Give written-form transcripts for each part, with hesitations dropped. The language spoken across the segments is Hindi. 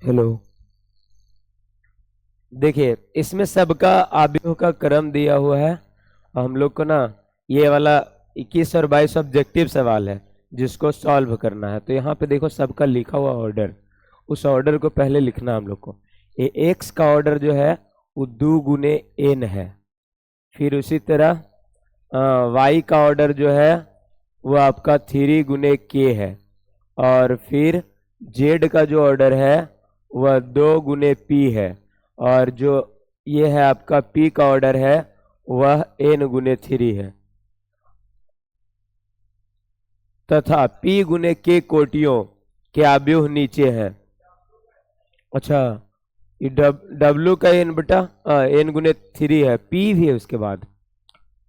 हेलो। देखिए इसमें सबका आव्यूह का क्रम दिया हुआ है। हम लोग को ना ये वाला 21 और 22 ऑब्जेक्टिव सवाल है जिसको सॉल्व करना है। तो यहाँ पे देखो सबका लिखा हुआ ऑर्डर, उस ऑर्डर को पहले लिखना हम लोग को। ये एक्स का ऑर्डर जो है वो 2 गुने एन है। फिर उसी तरह वाई का ऑर्डर जो है वो आपका 3 गुने के है। और फिर जेड का जो ऑर्डर है वह 2 गुने पी है। और जो ये है आपका पी का ऑर्डर है वह एन गुने 3 है। तथा पी गुने के कोटियों के आव्यूह नीचे हैं। अच्छा, ये डब्ल्यू का एन बटा एन गुने 3 है, पी भी है उसके बाद,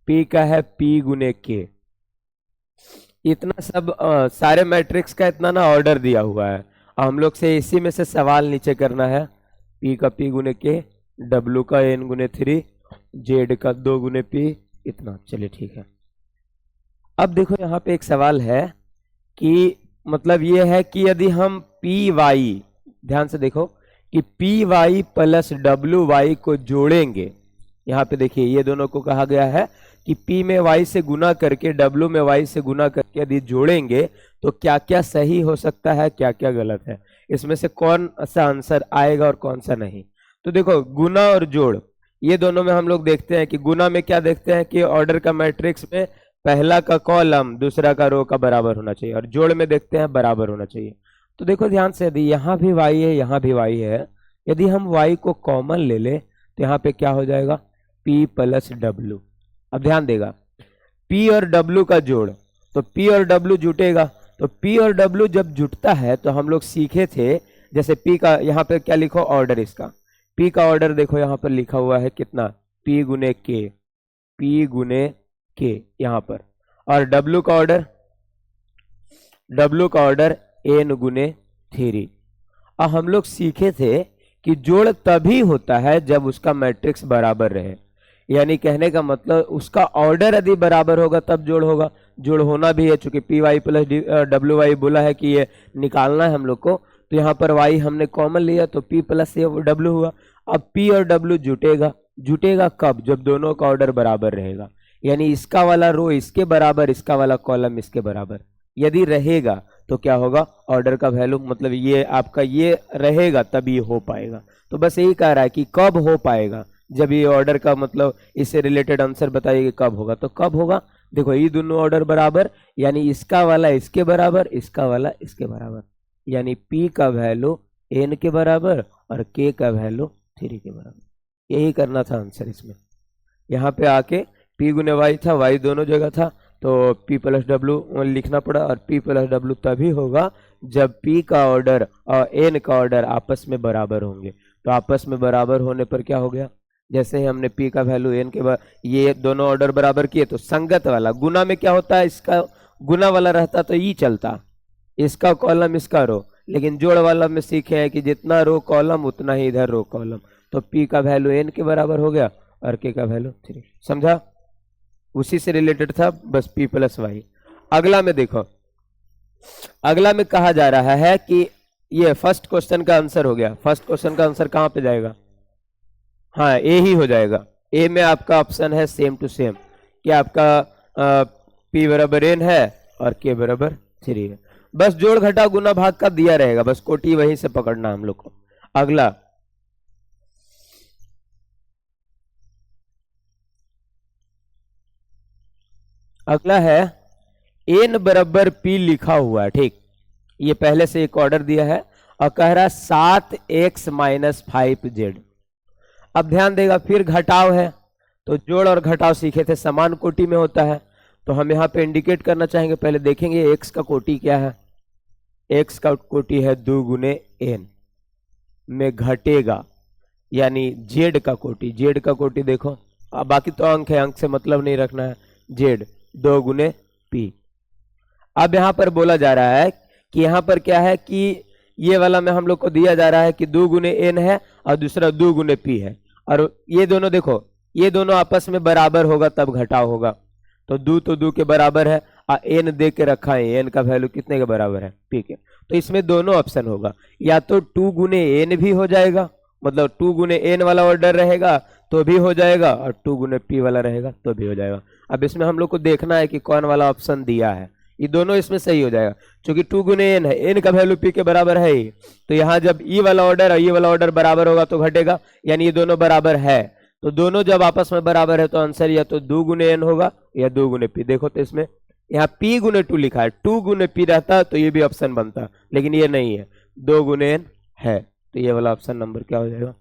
पी का है पी गुने के। इतना सब सारे मैट्रिक्स का इतना ना ऑर्डर दिया हुआ है। हम लोग से इसी में से सवाल नीचे करना है। पी का पी गुने के, डब्ल्यू का एन गुने 3, जेड का 2 गुने पी, इतना। चलिए ठीक है। अब देखो यहाँ पे एक सवाल है कि मतलब ये है कि यदि हम पी वाई, ध्यान से देखो कि P Y plus W Y को जोड़ेंगे। यहाँ पे देखिए ये दोनों को कहा गया है कि P में Y से गुना करके W में Y से गुना करके यदि जोड़ेंगे तो क्या क्या सही हो सकता है, क्या क्या गलत है, इसमें से कौन सा आंसर आएगा और कौन सा नहीं। तो देखो गुना और जोड़, ये दोनों में हम लोग देखते हैं कि गुना में क्या देखते हैं कि ऑर्डर का मैट्रिक्स में पहला का कॉलम दूसरा का रो का बराबर होना चाहिए, और जोड़ में देखते हैं बराबर होना चाहिए। तो देखो ध्यान से, यदि यहाँ भी Y है यहाँ भी Y है, यदि हम Y को कॉमन ले ले तो यहाँ पे क्या हो जाएगा, P प्लस डब्ल्यू। अब ध्यान देगा, P और W का जोड़, तो P और W जुटेगा। तो P और W जब जुटता है तो हम लोग सीखे थे, जैसे P का यहाँ पे क्या लिखो ऑर्डर, इसका P का ऑर्डर देखो यहाँ पर लिखा हुआ है कितना, P गुने के, P गुने के यहाँ पर। और W का ऑर्डर, W का ऑर्डर N गुने 3। और हम लोग सीखे थे कि जोड़ तभी होता है जब उसका मैट्रिक्स बराबर रहे, यानी कहने का मतलब उसका ऑर्डर यदि बराबर होगा तब जोड़ होगा। जोड़ होना भी है, चूंकि P Y plus W Y बोला है कि ये निकालना है हम लोग को, तो यहाँ पर वाई हमने कॉमन लिया तो पी प्लस डब्ल्यू हुआ। अब पी और डब्ल्यू जुटेगा, जुटेगा कब, जब दोनों का ऑर्डर बराबर रहेगा, यानी इसका वाला रो इसके बराबर, इसका वाला कॉलम इसके बराबर यदि रहेगा तो क्या होगा, ऑर्डर का वैल्यू, मतलब ये आपका ये रहेगा तब ये हो पाएगा। तो बस यही कह रहा है कि कब हो पाएगा, जब ये ऑर्डर का मतलब इससे रिलेटेड आंसर बताइए कब होगा। तो कब होगा, देखो ये दोनों ऑर्डर बराबर, यानी इसका वाला इसके बराबर, इसका वाला इसके बराबर, यानी P का वैल्यू N के बराबर और K का वैल्यू 3 के बराबर। यही करना था आंसर इसमें। यहाँ पे आके P गुने Y था, Y दोनों जगह था, तो P प्लस डब्ल्यू लिखना पड़ा। और P प्लस डब्ल्यू तभी होगा जब P का ऑर्डर और N का ऑर्डर आपस में बराबर होंगे। तो आपस में बराबर होने पर क्या हो गया, जैसे ही हमने P का वैल्यू N के ये दोनों ऑर्डर बराबर किए तो संगत वाला, गुना में क्या होता है, इसका गुना वाला रहता तो ये चलता, इसका कॉलम इसका रो, लेकिन जोड़ वाला में सीखे हैं कि जितना रो कॉलम उतना ही इधर रो कॉलम। तो P का वैल्यू N के बराबर हो गया और K का वैल्यू 3। समझा, उसी से रिलेटेड था, बस P प्लस वाई। अगला में देखो, अगला में कहा जा रहा है कि ये फर्स्ट क्वेश्चन का आंसर हो गया। फर्स्ट क्वेश्चन का आंसर कहां पे जाएगा, हाँ ए ही हो जाएगा। ए में आपका ऑप्शन है सेम टू सेम, कि आपका P बराबर N है और K बराबर 3 है। बस जोड़ घटा गुना भाग का दिया रहेगा, बस कोटी वहीं से पकड़ना हम लोग को। अगला अगला है N बराबर P लिखा हुआ है, ठीक, ये पहले से एक ऑर्डर दिया है और कह रहा है 7x माइनस 5z। अब ध्यान देगा, फिर घटाव है, तो जोड़ और घटाव सीखे थे समान कोटि में होता है, तो हम यहाँ पे इंडिकेट करना चाहेंगे। पहले देखेंगे x का कोटि क्या है, x का कोटि है 2 गुने n में घटेगा, यानी z का कोटि, z का कोटि देखो, अब बाकी तो अंक है, अंक से मतलब नहीं रखना है, z 2 गुने p। अब यहाँ पर बोला जा रहा है कि यहाँ पर क्या है कि ये वाला में हम लोग को दिया जा रहा है कि 2 गुने n है और दूसरा 2 गुने p है, और ये दोनों देखो, ये दोनों आपस में बराबर होगा तब घटाव होगा, तो 2 के बराबर है। एन दे के रखा है, एन का वैल्यू कितने के बराबर है, पी के। तो इसमें दोनों ऑप्शन होगा, या तो 2 गुने एन भी हो जाएगा, मतलब 2 गुने एन वाला ऑर्डर रहेगा तो भी हो जाएगा, और 2 गुने पी वाला रहेगा तो भी हो जाएगा। अब इसमें हम लोग को देखना है कि कौन वाला ऑप्शन दिया है, ये दोनों इसमें सही हो जाएगा, क्योंकि 2 गुने एन है, एन का वैल्यू पी के बराबर है ही, तो यहाँ जब ई वाला ऑर्डर और ये वाला ऑर्डर बराबर होगा तो घटेगा, यानी ये दोनों बराबर है, तो दोनों जब आपस में बराबर है तो आंसर या तो 2 गुने एन होगा या 2 गुने पी। देखो तो इसमें यहाँ पी गुने 2 लिखा है, 2 गुने पी रहता तो ये भी ऑप्शन बनता, लेकिन ये नहीं है, 2 गुने एन है, तो ये वाला ऑप्शन नंबर क्या हो जाएगा,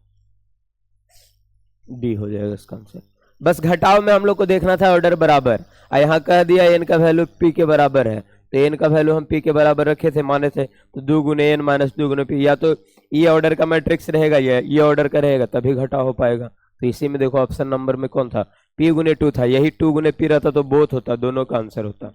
डी हो जाएगा इसका आंसर। बस घटाव में हम लोग को देखना था ऑर्डर बराबर, यहाँ कह दिया एन का वैल्यू पी के बराबर है, तो एन का वैल्यू हम पी के बराबर रखे थे, माने थे, तो 2 गुने एन माइनस 2 गुने पी, या तो ये ऑर्डर का मैट्रिक्स रहेगा, ये ऑर्डर का रहेगा, तभी घटाव हो पाएगा। तो इसी में देखो ऑप्शन नंबर में कौन था, पी गुने 2 था, यही 2 गुने पी रहता तो बोथ होता, दोनों का आंसर होता।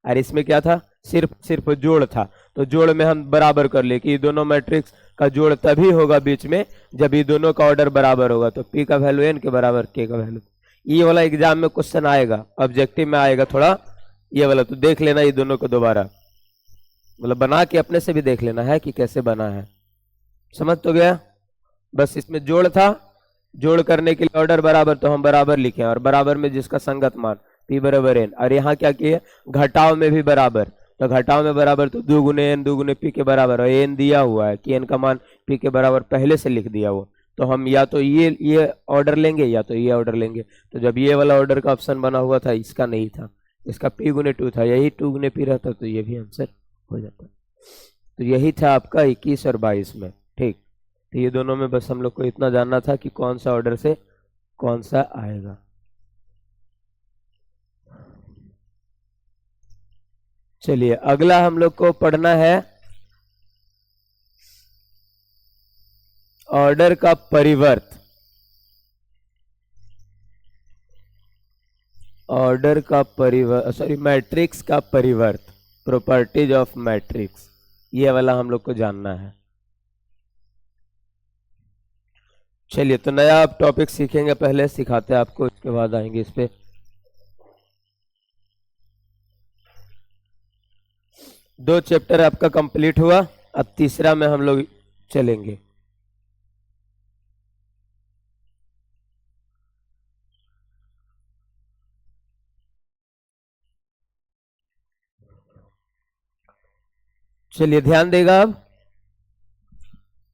और इसमें क्या था, सिर्फ जोड़ था, तो जोड़ में हम बराबर कर लिए कि ये दोनों मैट्रिक्स का जोड़ तभी होगा बीच में जब ये दोनों का ऑर्डर बराबर होगा, तो पी का वैल्यू एन के बराबर, के का वैल्यू। ये वाला एग्जाम में क्वेश्चन आएगा, ऑब्जेक्टिव में आएगा थोड़ा ये वाला, तो देख लेना ये दोनों को दोबारा, मतलब बना के अपने से भी देख लेना है कि कैसे बना है, समझ तो गया। बस इसमें जोड़ था, जोड़ करने के लिए ऑर्डर बराबर, तो हम बराबर लिखे, और बराबर में जिसका संगत मान पी बराबर एन, और यहाँ क्या किए, घटाव में भी बराबर, तो घटाव में बराबर तो 2 गुने एन 2 गुने पी के बराबर, और एन दिया हुआ है कि एन का मान पी के बराबर पहले से लिख दिया वो, तो हम या तो ये ऑर्डर लेंगे या तो ये ऑर्डर लेंगे। तो जब ये वाला ऑर्डर का ऑप्शन बना हुआ था, इसका नहीं था, इसका पी गुने 2 था, यही 2 गुने पी रहता तो ये भी आंसर हो जाता। तो यही था आपका 21 और 22 में, ठीक। तो ये दोनों में बस हम लोग को इतना जानना था कि कौन सा ऑर्डर से कौन सा आएगा। चलिए अगला हम लोग को पढ़ना है ऑर्डर का परिवर्त, ऑर्डर का परिवर्त, सॉरी मैट्रिक्स का परिवर्त, प्रॉपर्टीज ऑफ मैट्रिक्स, ये वाला हम लोग को जानना है। चलिए तो नया आप टॉपिक सीखेंगे, पहले सिखाते हैं आपको, इसके बाद आएंगे इस पे। 2 चैप्टर आपका कंप्लीट हुआ, अब तीसरा में हम लोग चलेंगे। चलिए ध्यान देगा, अब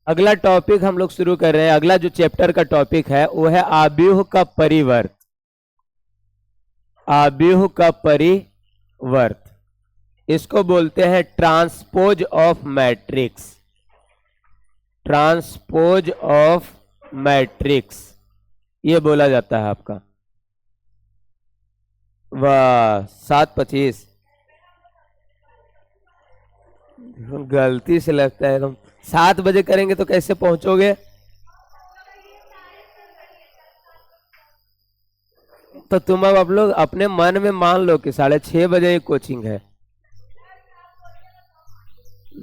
अगला टॉपिक हम लोग शुरू कर रहे हैं। अगला जो चैप्टर का टॉपिक है वो है आव्यूह का परिवर्त, आव्यूह का परिवर्त, इसको बोलते हैं transpose of matrix, transpose of matrix ये बोला जाता है आपका। वाह 7:25 गलती से लगता है, तुम 7 बजे करेंगे तो कैसे पहुंचोगे, तो तुम अब आप लोग अपने मन में मान लो कि 6:30 बजे कोचिंग है,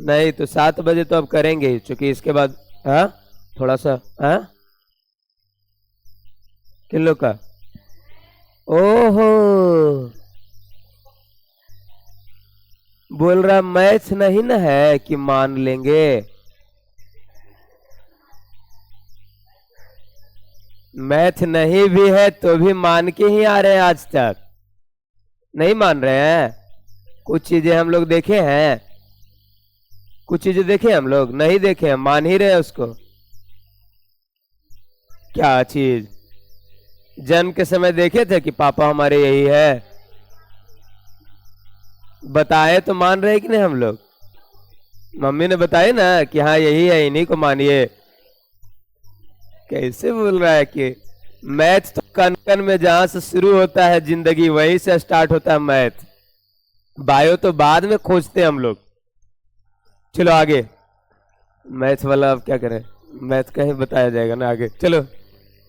नहीं तो 7 बजे तो अब करेंगे, क्योंकि इसके बाद थोड़ा सा किन लोग का, ओहो बोल रहा मैथ नहीं ना है कि मान लेंगे, मैथ नहीं भी है तो भी मान के ही आ रहे हैं, आज तक नहीं मान रहे हैं। कुछ चीजें हम लोग देखे हैं, कुछ चीजें देखे हम लोग नहीं देखे हैं, मान ही रहे उसको। क्या चीज, जन्म के समय देखे थे कि पापा हमारे यही है, बताए तो मान रहे कि नहीं हम लोग, मम्मी ने बताए ना कि हाँ यही है, इन्हीं को मानिए। कैसे बोल रहा है कि मैथ तो कन कन में जहां से शुरू होता है जिंदगी वहीं से स्टार्ट होता है मैथ, बायो तो बाद में खोजते हैं हम लोग। चलो आगे, मैथ वाला अब क्या करें, मैथ कहीं बताया जाएगा ना आगे। चलो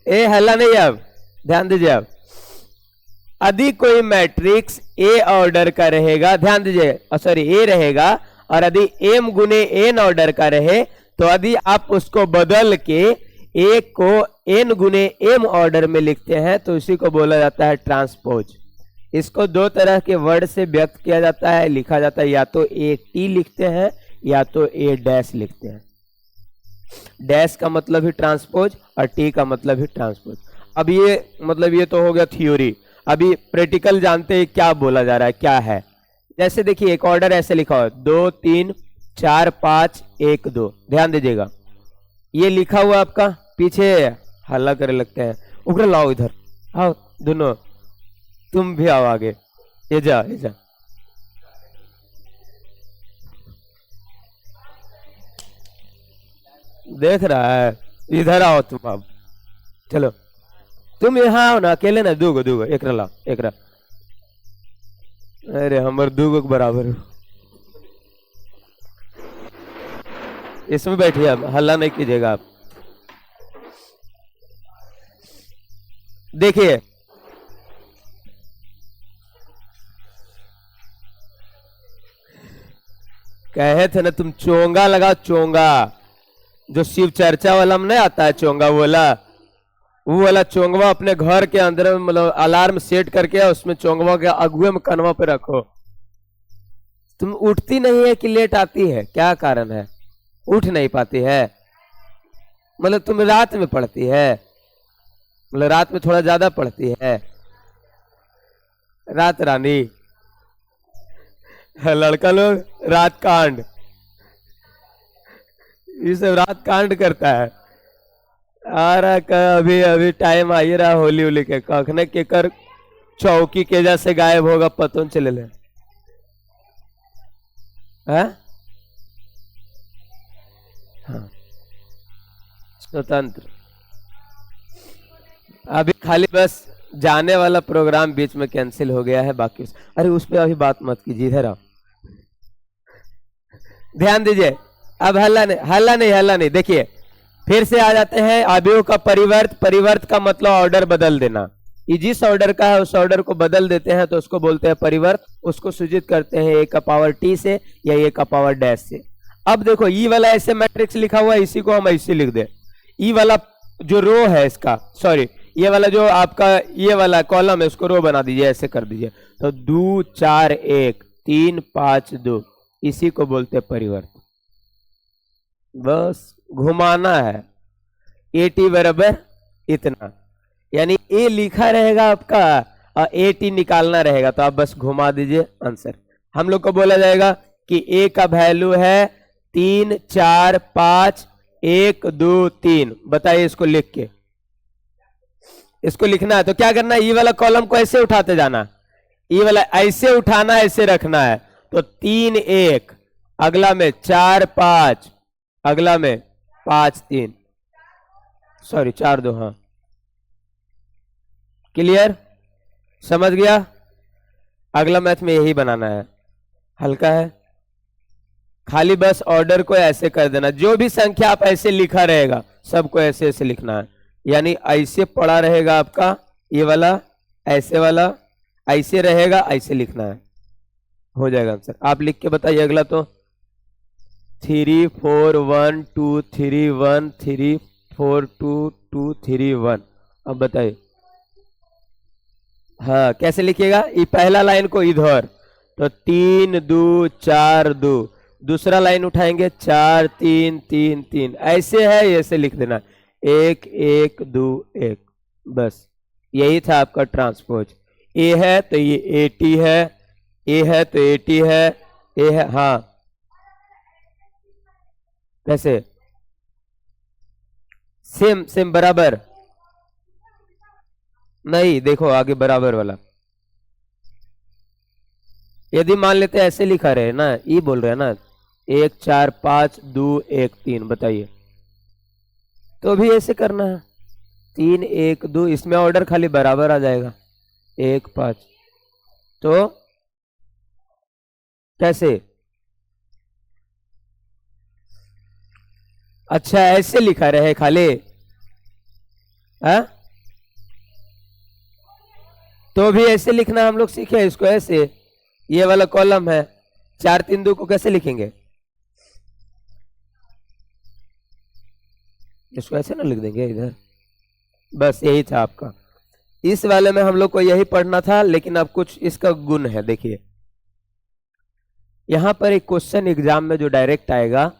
ए हल्ला नहीं, अब ध्यान दीजिए। अब यदि कोई मैट्रिक्स ए ऑर्डर का रहेगा, ध्यान दीजिए, सॉरी ए रहेगा, और यदि m गुने n ऑर्डर का रहे, तो यदि आप उसको बदल के a को n गुने m ऑर्डर में लिखते हैं तो इसी को बोला जाता है ट्रांसपोज। इसको दो तरह के वर्ड से व्यक्त किया जाता है, लिखा जाता है, या तो ए टी लिखते हैं या तो ए डैश लिखते हैं। डैश का मतलब ही ट्रांसपोज और टी का मतलब ही ट्रांसपोज। अब ये मतलब ये तो हो गया थ्योरी। अभी प्रैक्टिकल जानते हैं क्या बोला जा रहा है, क्या है। जैसे देखिए एक ऑर्डर ऐसे लिखा हो 2 3 4 5 1 2, ध्यान दीजिएगा। ये लिखा हुआ आपका पीछे हल्ला करे लगते हैं, उधर लाओ, इधर आओ दोनों, तुम भी आओ आगे, ये जा ये जा। देख रहा है, इधर आओ तुम, अब चलो तुम यहाँ आओ ना, अकेले ना, दूगो दूगो, एक लाओ एक। अरे हमर दूगो के बराबर हो। इसमें बैठिए, अब हल्ला नहीं कीजिएगा आप। देखिए कहे थे ना तुम चोंगा लगाओ, चोंगा जो शिव चर्चा वाला में नहीं आता है, चोंगा वो वाला चोंगवा अपने घर के अंदर मतलब अलार्म सेट करके उसमें चोंगवा के अगुए में कनवा पे रखो। तुम उठती नहीं है कि लेट आती है, क्या कारण है? उठ नहीं पाती है मतलब तुम रात में पढ़ती है, मतलब रात में थोड़ा ज्यादा पढ़ती है। रात रानी लड़का लोग रात कांड, ये सब रात कांड करता है। आ रहा अभी अभी टाइम आ ही रहा होली होली के, कखने के कर चौकी के जैसे गायब होगा पता चले ले। हाँ स्वतंत्र अभी खाली बस जाने वाला प्रोग्राम बीच में कैंसिल हो गया है, बाकी अरे उस पर अभी बात मत कीजिए, इधर आओ ध्यान दीजिए। अब हल्ला नहीं हल्ला नहीं हल्ला नहीं। देखिए फिर से आ जाते हैं अवयव का परिवर्त। परिवर्त का मतलब ऑर्डर बदल देना। ये जिस ऑर्डर का है उस ऑर्डर को बदल देते हैं तो उसको बोलते हैं परिवर्त। उसको सूचित करते हैं ए का पावर टी से या ए का पावर डैश से। अब देखो ई वाला ऐसे मैट्रिक्स लिखा हुआ है, इसी को हम ऐसे लिख दे। ई वाला जो रो है इसका, सॉरी ये वाला जो आपका ये वाला कॉलम है उसको रो बना दीजिए, ऐसे कर दीजिए। तो 2 4 1 3 5 2, इसी को बोलते हैं परिवर्त। बस घुमाना है, ए टी बराबर इतना, यानी ए लिखा रहेगा आपका और ए टी निकालना रहेगा, तो आप बस घुमा दीजिए आंसर। हम लोग को बोला जाएगा कि ए का वैल्यू है 3 4 5 1 2 3। बताइए इसको लिख के, इसको लिखना है तो क्या करना है, ये वाला कॉलम को ऐसे उठाते जाना, ये वाला ऐसे उठाना ऐसे रखना है। तो 3 1, अगला में 4 5, अगला में 5 3, सॉरी 4 2। हाँ क्लियर, समझ गया। अगला मैथ में यही बनाना है, हल्का है। खाली बस ऑर्डर को ऐसे कर देना, जो भी संख्या आप ऐसे लिखा रहेगा सबको ऐसे ऐसे लिखना है। यानी ऐसे पड़ा रहेगा आपका ये वाला, ऐसे वाला ऐसे रहेगा, ऐसे लिखना है, हो जाएगा आंसर। आप लिख के बताइए अगला। तो 3 4 1 2 3 1 3 4 2 2 3 1। अब बताइए हाँ कैसे लिखिएगा। ये पहला लाइन को इधर, तो 3 2 4 2, दूसरा लाइन उठाएंगे 4 3 3 3, ऐसे है ऐसे लिख देना 1 1 2 1। बस यही था आपका ट्रांसपोज। ए है तो ये ए टी है, ए है तो ए टी है, ए है हाँ कैसे सेम सेम बराबर नहीं, देखो आगे बराबर वाला। यदि मान लेते हैं ऐसे लिखा रहे ना, ये बोल रहे हैं ना 1 4 5 2 1 3, बताइए तो भी ऐसे करना है 3 1 2, इसमें ऑर्डर खाली बराबर आ जाएगा 1 5। तो कैसे, अच्छा ऐसे लिखा रहे खाली तो भी ऐसे लिखना हम लोग सीखे इसको। ऐसे ये वाला कॉलम है 4 3 2 को कैसे लिखेंगे, इसको ऐसे ना लिख देंगे इधर। बस यही था आपका। इस वाले में हम लोग को यही पढ़ना था, लेकिन अब कुछ इसका गुण है। देखिए यहां पर एक क्वेश्चन एग्जाम में जो डायरेक्ट आएगा,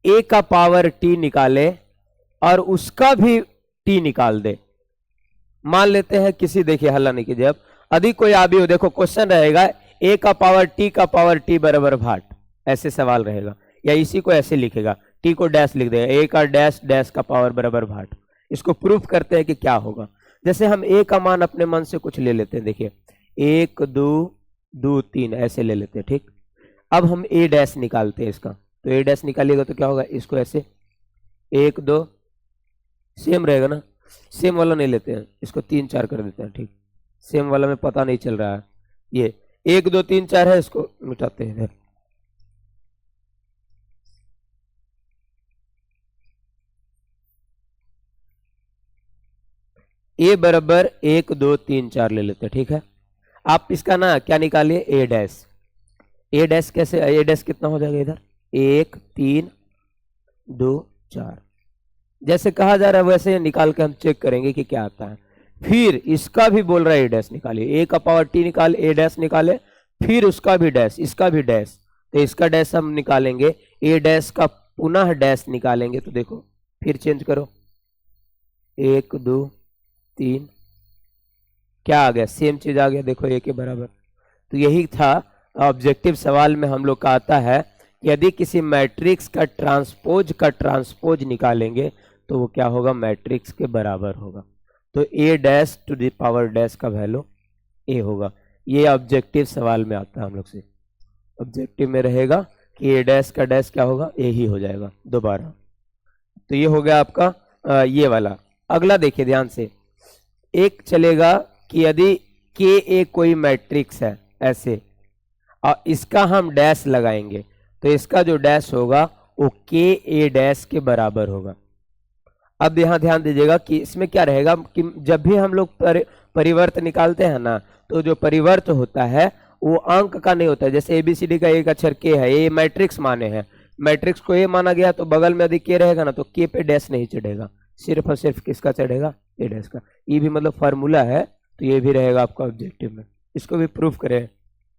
ए का पावर टी निकाले और उसका भी टी निकाल दे। मान लेते हैं किसी, देखिए हल्ला नहीं कीजिए, अब अधिक कोई आबी हो, देखो क्वेश्चन रहेगा ए का पावर टी बराबर भाट, ऐसे सवाल रहेगा, या इसी को ऐसे लिखेगा, टी को डैश लिख देगा, ए का डैश डैश का पावर बराबर भाट। इसको प्रूफ करते हैं कि क्या होगा। जैसे हम ए का मान अपने मन से कुछ ले लेते हैं, देखिए 1 2 2 3 ऐसे ले लेते हैं, ठीक। अब हम ए डैश निकालते हैं इसका, तो ए डैश निकालिएगा तो क्या होगा, इसको ऐसे 1 2 सेम रहेगा ना, सेम वाला नहीं लेते हैं, इसको 3 4 कर देते हैं, ठीक। सेम वाला में पता नहीं चल रहा है, ये 1 2 3 4 है, इसको मिटाते हैं इधर। ए बराबर 1 2 3 4 ले लेते हैं, ठीक है। आप इसका ना क्या निकालिए, ए डैश। ए डैश कैसे, ए डैश कितना हो जाएगा इधर, 1 3 2 4, जैसे कहा जा रहा है वैसे निकाल के हम चेक करेंगे कि क्या आता है। फिर इसका भी बोल रहा है ए डैश निकालिए, ए का पावर टी निकाले, ए डैश निकाले, फिर उसका भी डैश, इसका भी डैश, तो इसका डैश हम निकालेंगे, ए डैश का पुनः डैश निकालेंगे, तो देखो फिर चेंज करो, 1 2 3, क्या आ गया, सेम चीज आ गया, देखो ए के बराबर। तो यही था ऑब्जेक्टिव सवाल में हम लोग का आता है, यदि किसी मैट्रिक्स का ट्रांसपोज निकालेंगे तो वो क्या होगा, मैट्रिक्स के बराबर होगा। तो a dash to the power dash का वैल्यू ए होगा। ये ऑब्जेक्टिव सवाल में आता है हम लोग से, ऑब्जेक्टिव में रहेगा कि ए डैश का डैश क्या होगा, ए ही हो जाएगा दोबारा। तो ये हो गया आपका ये वाला। अगला देखिए ध्यान से, एक चलेगा कि यदि के ए कोई मैट्रिक्स है ऐसे, और इसका हम डैश लगाएंगे, तो इसका जो डैश होगा वो के ए डैश के बराबर होगा। अब यहां ध्यान दीजिएगा कि इसमें क्या रहेगा कि जब भी हम लोग परिवर्त निकालते हैं ना, तो जो परिवर्त होता है वो अंक का नहीं होता है। जैसे एबीसीडी का एक अक्षर के है, ये मैट्रिक्स माने हैं, मैट्रिक्स को ए माना गया, तो बगल में यदि के रहेगा ना तो के पे डैश नहीं चढ़ेगा, सिर्फ और सिर्फ किसका चढ़ेगा, ए डैश का। ये भी मतलब फार्मूला है, तो ये भी रहेगा आपका ऑब्जेक्टिव में। इसको भी प्रूफ करें,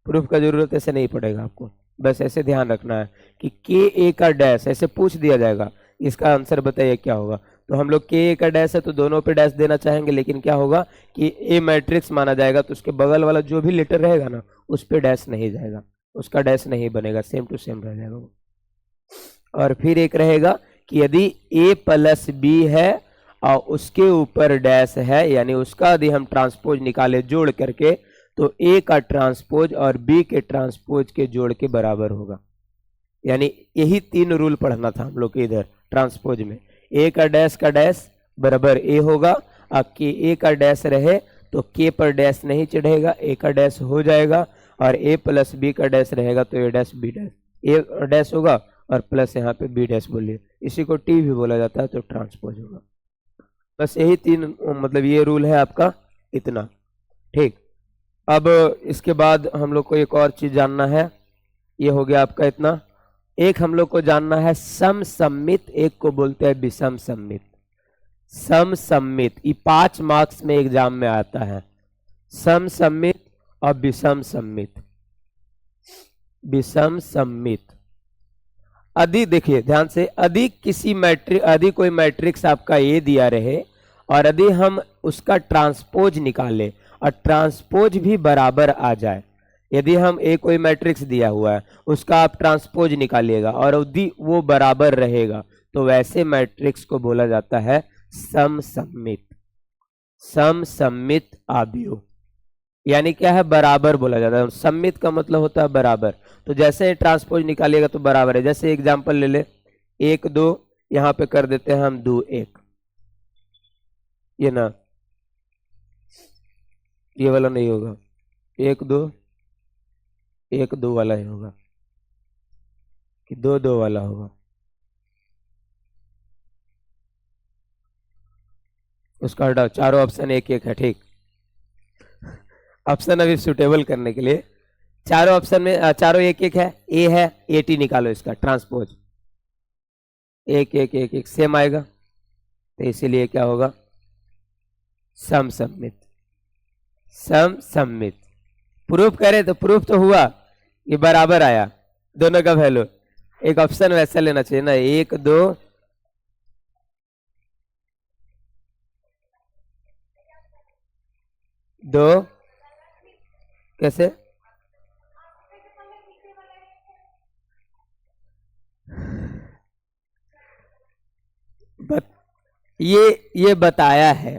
प्रूफ का जरूरत ऐसे नहीं पड़ेगा आपको, बस ऐसे ध्यान रखना है कि के ए का डैश, ऐसे पूछ दिया जाएगा इसका आंसर बताइए क्या होगा, तो हम लोग के ए का डैश है तो दोनों पे डैश देना चाहेंगे, लेकिन क्या होगा कि ए मैट्रिक्स माना जाएगा, तो उसके बगल वाला जो भी लेटर रहेगा ना उस पे डैश नहीं जाएगा, उसका डैश नहीं बनेगा, सेम टू सेम रह जाएगा वो। और फिर एक रहेगा कि यदि ए प्लस बी है और उसके ऊपर डैश है, यानी उसका यदि हम ट्रांसपोज निकाले जोड़ करके, तो ए का ट्रांसपोज और बी के ट्रांसपोज के जोड़ के बराबर होगा। यानी यही 3 रूल पढ़ना था हम लोग के इधर ट्रांसपोज में, ए का डैश बराबर ए होगा, और के ए का डैश रहे तो के पर डैश नहीं चढ़ेगा, ए का डैश हो जाएगा, और ए प्लस बी का डैश रहेगा तो a dash B dash, A dash होगा और प्लस यहाँ पे बी डैश बोलिए, इसी को टी भी बोला जाता है, तो ट्रांसपोज होगा। बस यही 3 मतलब ये रूल है आपका इतना, ठीक। अब इसके बाद हम लोग को एक और चीज जानना है, ये हो गया आपका इतना। एक हम लोग को जानना है समसम्मित, एक को बोलते हैं विषम सम्मित। समसम्मित ये 5 मार्क्स में एग्जाम में आता है, समसम्मित और विषम सम्मित। विषम सम्मित यदि देखिए ध्यान से, यदि किसी मैट्रिक, यदि कोई मैट्रिक्स आपका ए दिया रहे और यदि हम उसका ट्रांसपोज निकाले और ट्रांसपोज भी बराबर आ जाए, यदि हम ए कोई मैट्रिक्स दिया हुआ है उसका आप ट्रांसपोज निकालिएगा और यदि वो बराबर रहेगा, तो वैसे मैट्रिक्स को बोला जाता है समसम्मित। समसम्मित आव्यूह यानी क्या है, बराबर बोला जाता है। सम्मित का मतलब होता है बराबर, तो जैसे ट्रांसपोज निकालिएगा तो बराबर है। जैसे एग्जांपल ले ले, 1 2, यहां पे कर देते हैं हम 2 1, ये ना, ये वाला नहीं होगा, 1 2 1 2 वाला ही होगा कि 2 2 वाला होगा, उसका हटाओ, चारों ऑप्शन 1 1 है, ठीक। ऑप्शन अभी सुटेबल करने के लिए चारों ऑप्शन में चारों 1 1 है, ए है, ए टी निकालो इसका ट्रांसपोज, 1 1 1 1 सेम आएगा, तो इसीलिए क्या होगा समसम्मित, समसम्मित। प्रूफ करे तो प्रूफ तो हुआ, ये बराबर आया दोनों का वैल्यू। एक ऑप्शन वैसा लेना चाहिए ना, 1 2 2 कैसे? ये बताया है।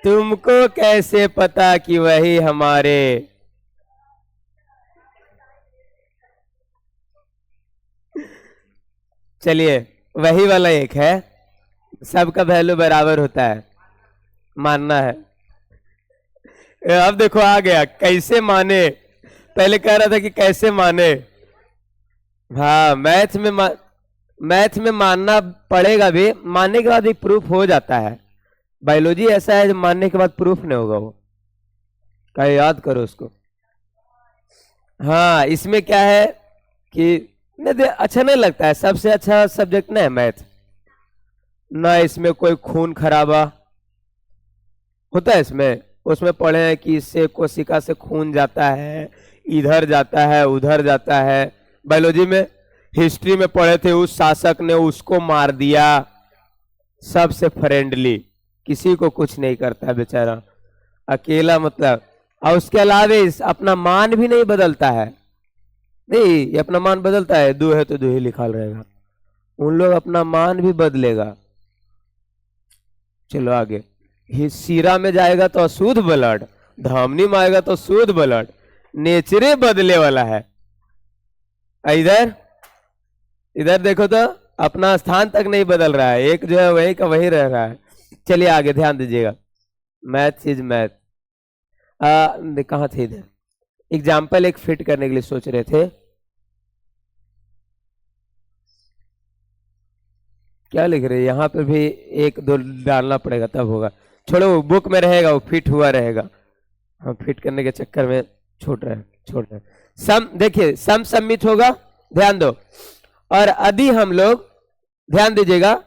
तुमको कैसे पता कि वही हमारे? चलिए वही वाला एक है, सबका वैल्यू बराबर होता है, मानना है। अब देखो आ गया, कैसे माने। पहले कह रहा था कि कैसे माने। हाँ मैथ में मानना पड़ेगा भी, मानने के बाद भी प्रूफ हो जाता है। बायोलॉजी ऐसा है जो मानने के बाद प्रूफ नहीं होगा, वो क्या याद करो उसको। हाँ इसमें क्या है कि नहीं, अच्छा नहीं लगता है, सबसे अच्छा सब्जेक्ट ना है मैथ ना। इसमें कोई खून खराबा होता है इसमें, उसमें पढ़े हैं कि इससे कोशिका से खून जाता है, इधर जाता है उधर जाता है। बायोलॉजी में हिस्ट्री में पढ़े थे, उस शासक ने उसको मार दिया, सबसे फ्रेंडली, किसी को कुछ नहीं करता है बेचारा, अकेला मतलब। और उसके अलावा अपना मान भी नहीं बदलता है। नहीं ये अपना मान बदलता है, 2 है तो 2 ही लिखा रहेगा, उन लोग अपना मान भी बदलेगा। चलो आगे, सीरा में जाएगा तो अशुद्ध ब्लड, धमनी में आएगा तो शुद्ध ब्लड, नेचरे बदले वाला है। इधर इधर देखो तो अपना स्थान तक नहीं बदल रहा है, एक जो है वही का वही रह रहा है। चलिए आगे ध्यान दीजिएगा, मैथ इज मैथ। कहाँ थे इधर? एग्जाम्पल एक फिट करने के लिए सोच रहे थे, क्या लिख रहे हैं यहाँ पे भी 1 2 डालना पड़ेगा तब होगा। छोड़ो बुक में रहेगा, वो फिट हुआ रहेगा, हम फिट करने के चक्कर में छोड़ रहे। सम देखिए सम सम्मित होगा, ध्यान दो। और यदि हम लोग ध्यान दीजिएगा,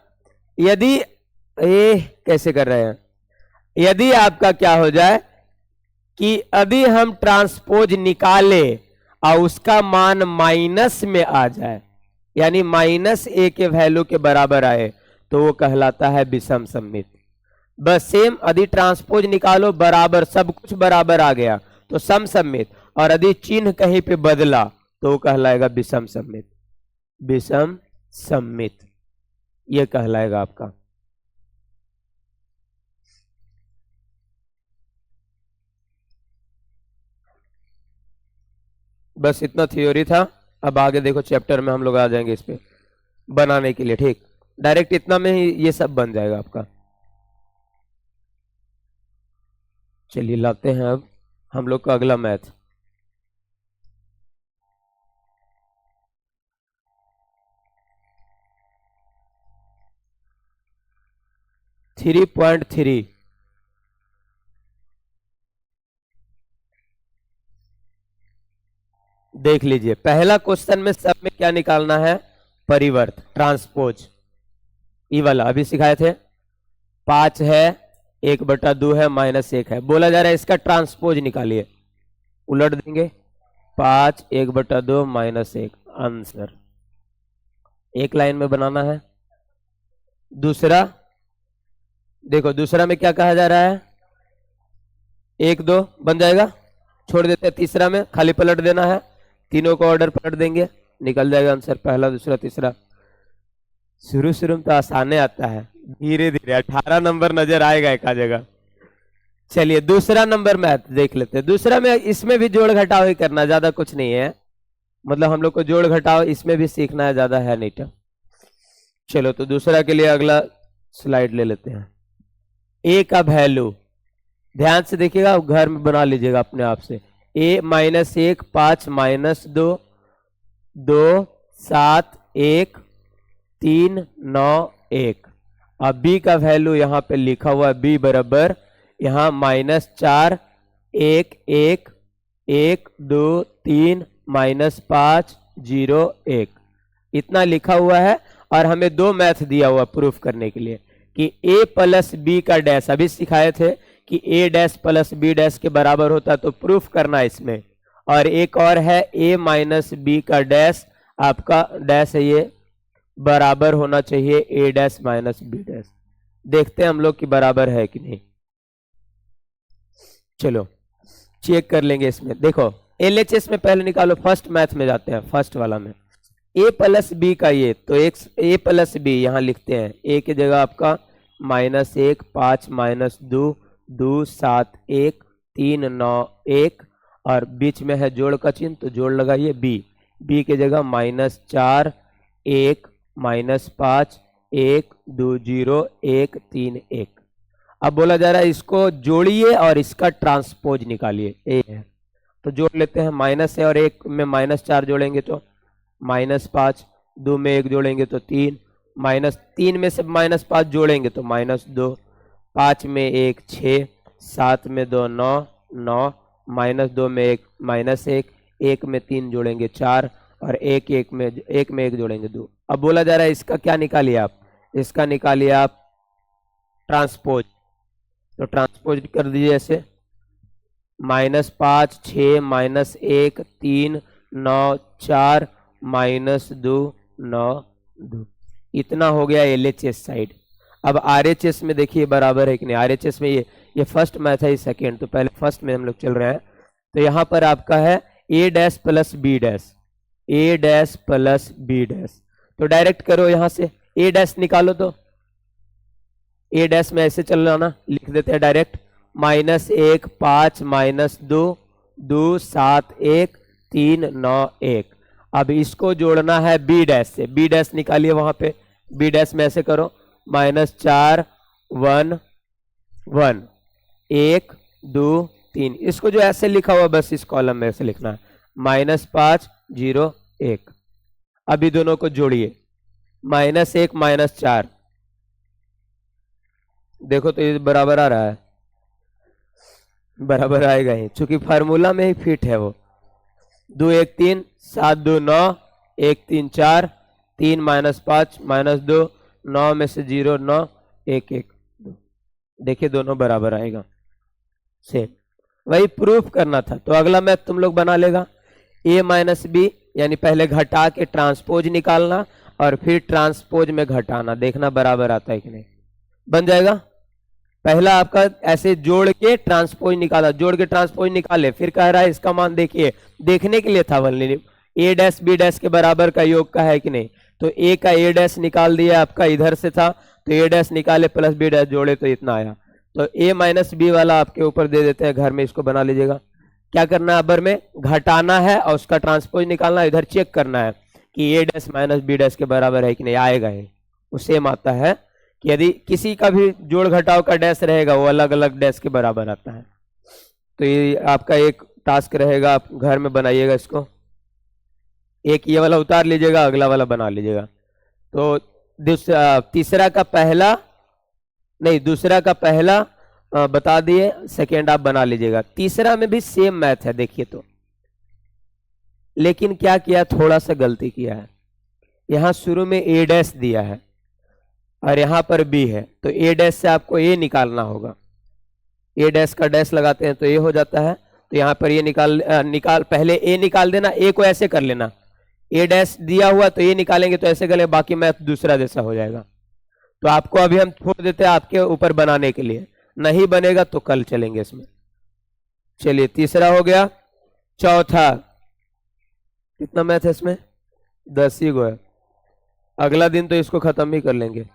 यदि ये कैसे कर रहे हैं, यदि आपका क्या हो जाए कि यदि हम ट्रांसपोज निकाले और उसका मान माइनस में आ जाए, यानी -a के वैल्यू के बराबर आए, तो वो कहलाता है विषम सम्मित। बस सेम, यदि ट्रांसपोज निकालो बराबर, सब कुछ बराबर आ गया तो सम सम्मित, और यदि चिन्ह कहीं पे बदला तो वो कहलाएगा विषम सम्मित। विषम सम्मित ये कहलाएगा आपका। बस इतना थ्योरी था, अब आगे देखो चैप्टर में हम लोग आ जाएंगे इस पे बनाने के लिए, ठीक। डायरेक्ट इतना में ही ये सब बन जाएगा आपका। चलिए लाते हैं अब हम लोग का अगला मैथ। थ्री पॉइंट 3 देख लीजिए, पहला क्वेश्चन में सब में क्या निकालना है? परिवर्त, ट्रांसपोज। ये वाला अभी सिखाए थे, 5 है 1/2 है -1 है, बोला जा रहा है इसका ट्रांसपोज निकालिए। उलट देंगे, 5 1/2 -1 आंसर। एक लाइन में बनाना है। दूसरा देखो, दूसरा में क्या कहा जा रहा है? 1 2 बन जाएगा, छोड़ देते हैं। तीसरा में खाली पलट देना है, तीनों को ऑर्डर पलट देंगे, निकल जाएगा आंसर, पहला दूसरा तीसरा। शुरू में तो आसाने आता है, धीरे धीरे 18 नंबर नजर आएगा एक जगह। चलिए दूसरा नंबर मैथ देख लेते हैं। दूसरा में इसमें भी जोड़ घटाव ही करना, ज्यादा कुछ नहीं है, मतलब हम लोग को जोड़ घटाव इसमें भी सीखना है, ज्यादा है नहीं तो। चलो तो दूसरा के लिए अगला स्लाइड ले लेते हैं। ए का वैल्यू ध्यान से देखिएगा, घर में बना लीजिएगा अपने आप से। a -1 5 -2 2 7 1 3 9 1। अब b का वैल्यू यहाँ पे लिखा हुआ है, b बराबर यहाँ -4 1 1 1 2 3 -5 0 1, इतना लिखा हुआ है। और हमें 2 मैथ दिया हुआ प्रूफ करने के लिए कि a प्लस बी का डैश, अभी सिखाए थे कि a dash plus B dash के बराबर होता है, तो प्रूफ करना है इसमें। और एक और है a माइनस बी का डैश, आपका डैश है ये, बराबर होना चाहिए a dash minus B dash. देखते हैं हम लोग कि बराबर है कि नहीं, चलो चेक कर लेंगे इसमें। देखो LHS में पहले निकालो, फर्स्ट मैथ में जाते हैं, फर्स्ट वाला में a प्लस बी का ये, तो a प्लस बी यहाँ लिखते हैं, a की जगह आपका -1 5 -2 2 7 1 3 9 1, और बीच में है जोड़ का चिन्ह तो जोड़ लगाइए। b की जगह -4 1 -5 1 2 0 1 3 1। अब बोला जा रहा है इसको जोड़िए और इसका ट्रांसपोज निकालिए, ए है तो जोड़ लेते हैं। माइनस है और 1 में -4 जोड़ेंगे तो -5, 2 में 1 जोड़ेंगे तो 3, -3 में से -5 जोड़ेंगे तो -2, 5 में 1 6, 7 में 2 9 9, -2 में 1 -1, 1 में 3 जोड़ेंगे 4, और 1 में 1 जोड़ेंगे 2। अब बोला जा रहा है इसका क्या निकालिए आप, इसका निकालिए आप ट्रांसपोज, तो ट्रांसपोज कर दीजिए ऐसे, -5 6 -1 3 9 4 -2 9 2, इतना हो गया LHS साइड। अब RHS में देखिए बराबर है कि नहीं। RHS में ये फर्स्ट मैथ है, ये सेकेंड, तो पहले फर्स्ट में हम लोग चल रहे हैं। तो यहाँ पर आपका है a dash plus B dash, a dash plus B dash, तो डायरेक्ट करो यहाँ से a डैश निकालो, तो a डैश में ऐसे चल रहा ना, लिख देते हैं डायरेक्ट, -1 5 -2 2 7 1 3 9 1। अब इसको जोड़ना है बी डैश से, बी डैश निकालिए वहां पे, बी डैश में ऐसे करो, -4 1 1 1 2 3, इसको जो ऐसे लिखा हुआ बस इस कॉलम में ऐसे लिखना है, -5 0 1। अभी दोनों को जोड़िए, -1 -4, देखो तो ये बराबर आ रहा है, बराबर आएगा ही, चूंकि फार्मूला में ही फिट है वो। 2 1 3 7 2 9 1 3 4 3 -5 -2 9 में से 0 9 1 1 2, देखिए दोनों बराबर आएगा, सेम वही प्रूफ करना था। तो अगला मैथ तुम लोग बना लेगा, a माइनस बी, यानी पहले घटा के ट्रांसपोज निकालना और फिर ट्रांसपोज में घटाना, देखना बराबर आता है कि नहीं, बन जाएगा। पहला आपका ऐसे जोड़ के ट्रांसपोज निकाला, जोड़ के ट्रांसपोज निकाले, फिर कह रहा है इसका मान देखिए, देखने के लिए था only a dash B dash के बराबर का योग का है कि नहीं, तो a का a डैश निकाल दिया, आपका इधर से था तो a डैश निकाले प्लस b डैश जोड़े तो इतना आया, तो a माइनस बी वाला आपके ऊपर दे देते हैं, घर में इसको बना लीजिएगा। क्या करना है, अबर में घटाना है और उसका ट्रांसपोज निकालना है, इधर चेक करना है कि a dash minus B dash के बराबर है कि नहीं, आएगा ही, वो सेम आता है कि यदि किसी का भी जोड़ घटाव का डैश रहेगा वो अलग अलग डैश के बराबर आता है। तो ये आपका एक टास्क रहेगा, आप घर में बनाइएगा इसको, एक ये वाला उतार लीजिएगा, अगला वाला बना लीजिएगा। तो तीसरा का पहला नहीं, दूसरा का पहला बता दिए, सेकेंड आप बना लीजिएगा। तीसरा में भी सेम मैथ है देखिए तो, लेकिन क्या किया, थोड़ा सा गलती किया है, यहां शुरू में a डैश दिया है और यहाँ पर b है, तो a डैश से आपको a निकालना होगा, a डैश का डैश लगाते हैं तो a हो जाता है, तो यहाँ पर ये निकाल पहले a निकाल देना, a को ऐसे कर लेना, a डैश दिया हुआ तो a निकालेंगे तो ऐसे कर ले, बाकी मैथ दूसरा जैसा हो जाएगा। तो आपको अभी हम छोड़ देते हैं आपके ऊपर बनाने के लिए, नहीं बनेगा तो कल चलेंगे इसमें। चलिए तीसरा हो गया, चौथा कितना मैथ है इसमें, 10 ही गो है, अगला दिन तो इसको खत्म ही कर लेंगे।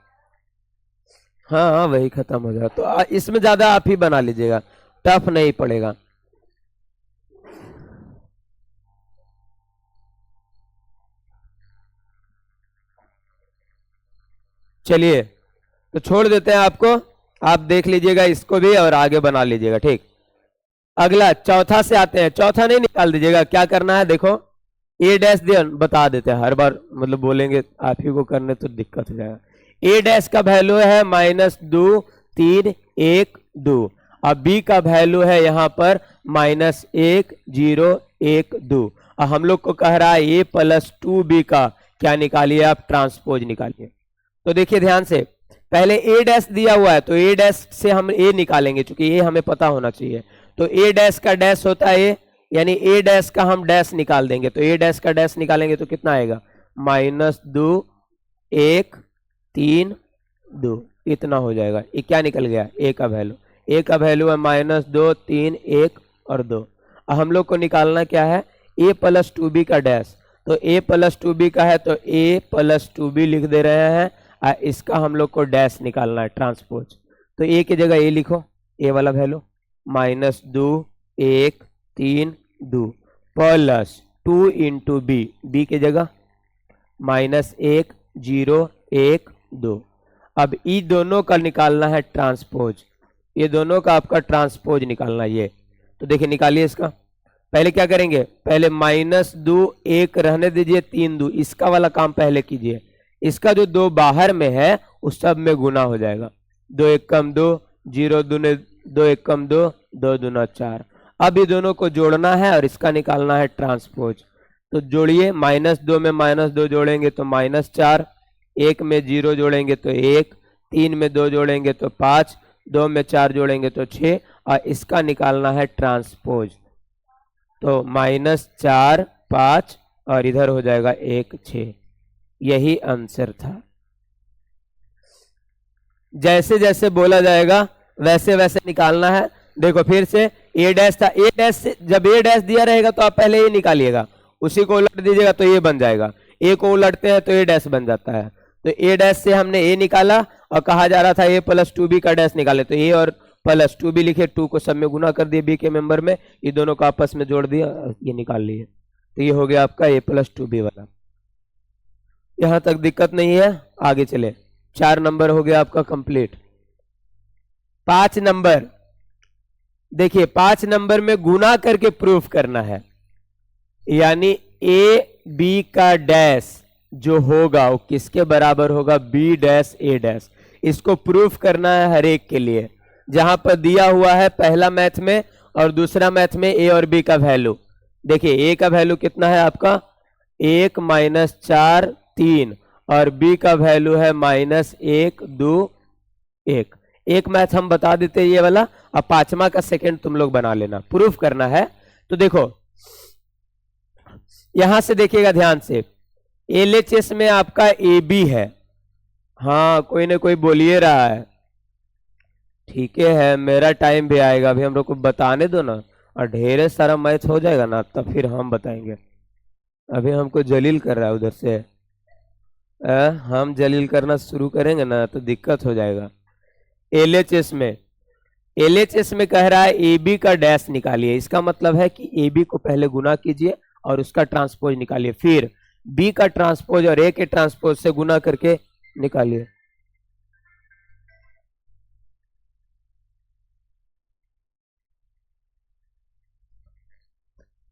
हाँ हाँ वही खत्म हो जाएगा, तो इसमें ज्यादा आप ही बना लीजिएगा, टफ नहीं पड़ेगा। चलिए तो छोड़ देते हैं आपको, आप देख लीजिएगा इसको भी और आगे बना लीजिएगा, ठीक। अगला चौथा से आते हैं, चौथा नहीं निकाल दीजिएगा, क्या करना है देखो, a डैश दे बता देते हैं, हर बार मतलब बोलेंगे आप ही को करने तो दिक्कत हो जाएगा। a डैश का वैल्यू है -2 3 1 2, अब b का वैल्यू है यहाँ पर -1 0 1 2, और हम लोग को कह रहा है a प्लस 2b का क्या निकालिए आप, ट्रांसपोज निकालिए। तो देखिए ध्यान से, पहले ए डैश दिया हुआ है तो ए डैश से हम ए निकालेंगे, क्योंकि ये हमें पता होना चाहिए। तो ए डैश का डैश होता है ए, यानी ए डैश का हम डैश निकाल देंगे। तो ए डैश का डैश निकालेंगे तो कितना आएगा, -2 1 3 2, इतना हो जाएगा। ये क्या निकल गया, ए का वैल्यू। ए का वैल्यू है -2 3 1 और 2। अब हम लोग को निकालना क्या है, a + 2b का डैश। तो a + 2b का है तो a + 2b लिख दे रहे हैं, इसका हम लोग को डैश निकालना है, ट्रांसपोज। तो a की जगह a लिखो, a वाला वैल्यू -2 1 3 2 + 2 × b, b की जगह -1 0 1 2। अब ये दोनों का निकालना है ट्रांसपोज, ये दोनों का आपका ट्रांसपोज निकालना है ये। तो देखिए निकालिए इसका। पहले क्या करेंगे, पहले -2 1 रहने दीजिए 3 2, इसका वाला काम पहले कीजिए। इसका जो 2 बाहर में है उस सब में गुना हो जाएगा। 2 1 कम 2 0 दूने 2 1 कम 2 2 दूना 4। अब ये दोनों को जोड़ना है और इसका निकालना है ट्रांसपोज। तो जोड़िए, -2 में -2 जोड़ेंगे तो -4, 1 में 0 जोड़ेंगे तो 1, 3 में 2 जोड़ेंगे तो 5, 2 में 4 जोड़ेंगे तो 6, और इसका निकालना है ट्रांसपोज। तो -4 5 और इधर हो जाएगा 1 6। यही आंसर था। जैसे जैसे बोला जाएगा वैसे वैसे निकालना है। देखो फिर से ए डैश था, ए डैश से जब ए डैश दिया रहेगा तो आप पहले ये निकालिएगा, उसी को उलट दीजिएगा तो ये बन जाएगा। ए को उलटते हैं तो ए डैश बन जाता है। तो ए डैश से हमने ए निकाला और कहा जा रहा था a + 2b का डैश निकाले, तो ए और + 2b लिखे, 2 को सब में गुना कर दिए b के मेंबर में, ये दोनों को आपस में जोड़ दिया, ये निकाल लिए। तो ये हो गया आपका a + 2b वाला। यहां तक दिक्कत नहीं है, आगे चले। 4 नंबर हो गया आपका कंप्लीट। 5 नंबर देखिए, 5 नंबर में गुना करके प्रूफ करना है, यानी ए बी का डैश जो होगा वो किसके बराबर होगा, बी डैश ए डैश। इसको प्रूफ करना है हर एक के लिए। जहां पर दिया हुआ है पहला मैथ में और दूसरा मैथ में ए और बी का वैल्यू। देखिए ए का वैल्यू कितना है आपका 1 -4 3 और बी का वैल्यू है -1 2 1। एक मैथ हम बता देते हैं ये वाला, अब 5वां का सेकंड तुम लोग बना लेना, प्रूफ करना है। तो देखो यहां से देखिएगा ध्यान से, एलएचएस में आपका ए बी है। हाँ कोई ना कोई बोलिए रहा है, ठीक है, मेरा टाइम भी आएगा, अभी हम लोग को बताने दो ना, और ढेर सारा मैथ हो जाएगा ना तब फिर हम बताएंगे। अभी हमको जलील कर रहा है उधर से, हम जलील करना शुरू करेंगे ना तो दिक्कत हो जाएगा। एलएचएस में कह रहा है ए बी का डैश निकालिए। इसका मतलब है कि ए बी को पहले गुना कीजिए और उसका ट्रांसपोज निकालिए, फिर बी का ट्रांसपोज और ए के ट्रांसपोज से गुना करके निकालिए।